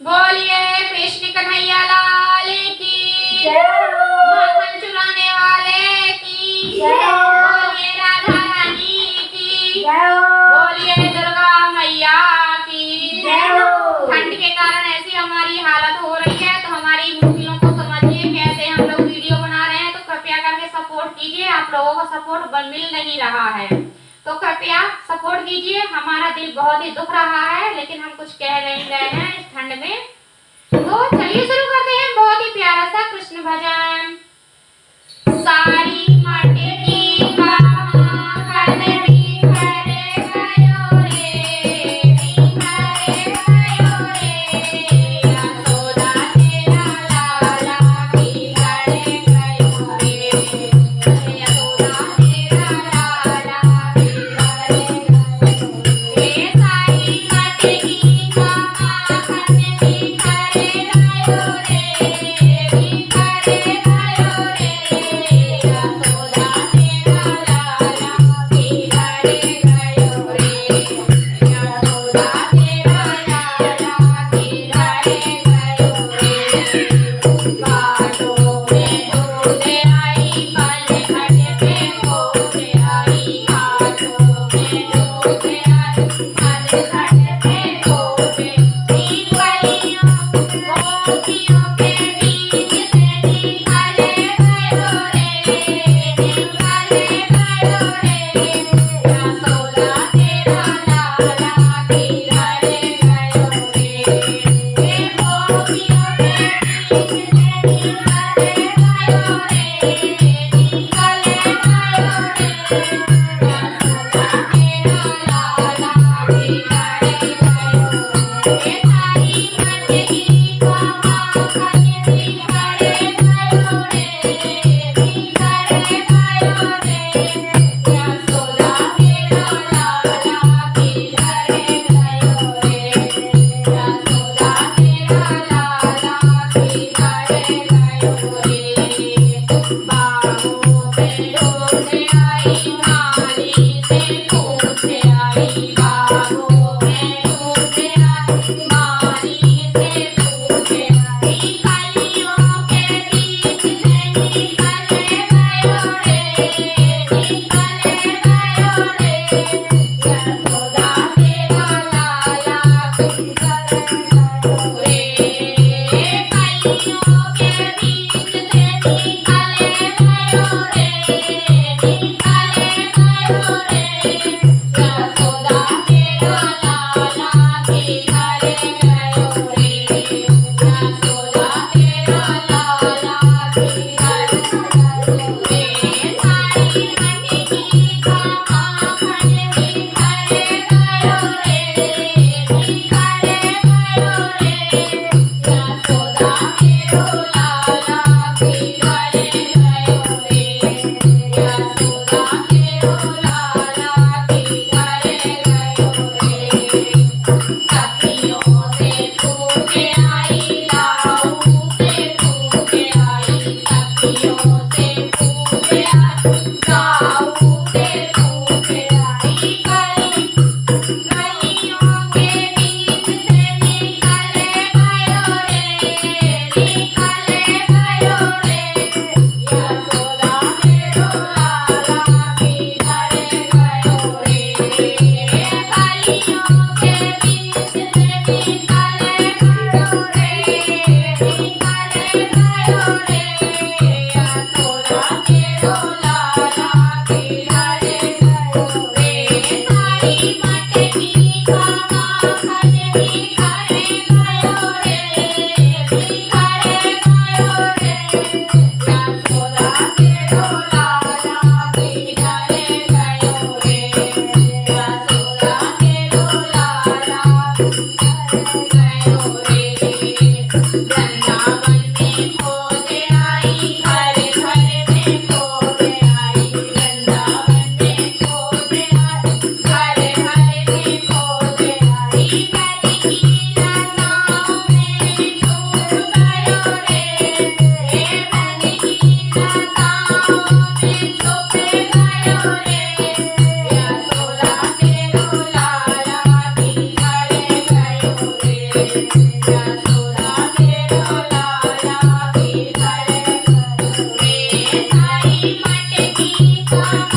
बोलिए कृष्ण कन्हैया लाल की जय, माखन चुराने वाले की जय, बोलिए राधा रानी की जय, बोलिए दुर्गा मैया की जय। ठंड के कारण ऐसी हमारी हालत हो रही है, तो हमारी मुश्किलों को समझिए कैसे हम लोग वीडियो बना रहे हैं, तो कृपया करके सपोर्ट कीजिए। आप लोगों का सपोर्ट मिल नहीं रहा है, तो कृपया सपोर्ट कीजिए। हमारा दिल बहुत ही दुख रहा है, लेकिन हम कुछ कह नहीं रहे हैं इस ठंड में। तो चलिए शुरू करते हैं बहुत ही प्यारा सा कृष्ण भजन। सारी माटी की माखन बिखरे गयो रे, बिखरे गयो रे, यशोदा तेरा लाला बिखरे गयो रे, यशोदा तेरा लाला बिखरे गयो रे, सारी माटी की माखन बिखरे गयो रे, बिखरे गयो रे, यशोदा तेरा लाला बिखरे गयो रे, यशोदा तेरा लाला बिखरे गयो रे। घाटों में दूध आई, पलघट पे गोद आई, घाटों में दूध आई, पलघट पे गोद। तीन कलियों गोपियों के बीच से निकले गयो रे, निकले गयो रे, यशोदा तेरा लाला बिखरे गयो रे, हे गोपियों के बीच से निकले गयो रे, निकले गयो रे, यशोदा तेरा लाला बिखरे गयो रे, सारी मटकी का माखन बिखरे गयो रे, बिखरे गयो रे, यशोदा तेरा लाला बिखरे गयो रे, यशोदा तेरा लाला बिखरे गयो रे। बाहों में डोर आई, माली से पूछ आई, बाहों सीता